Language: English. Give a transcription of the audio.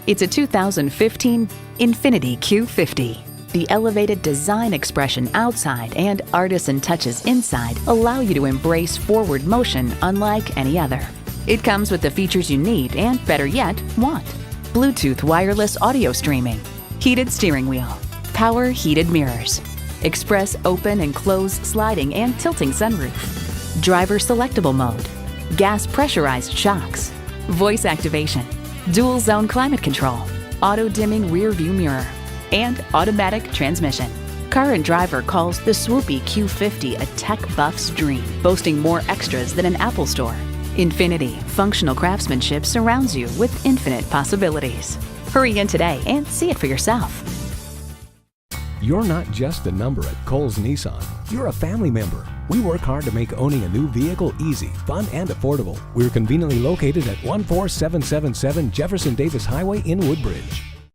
It's a 2015 Infiniti Q50. The elevated design expression outside and artisan touches inside allow you to embrace forward motion unlike any other. It comes with the features you need and, better yet, want. Bluetooth wireless audio streaming, heated steering wheel, power heated mirrors, express open and close sliding and tilting sunroof, driver selectable mode, gas pressurized shocks, voice activation, dual zone climate control, auto dimming rear view mirror, and automatic transmission. Current driver calls the swoopy Q50 a tech buff's dream, boasting more extras than an Apple Store. Infiniti, functional craftsmanship surrounds you with infinite possibilities. Hurry in today and see it for yourself. You're not just a number at Coles Nissan. You're a family member. We work hard to make owning a new vehicle easy, fun, and affordable. We're conveniently located at 14777 Jefferson Davis Highway in Woodbridge.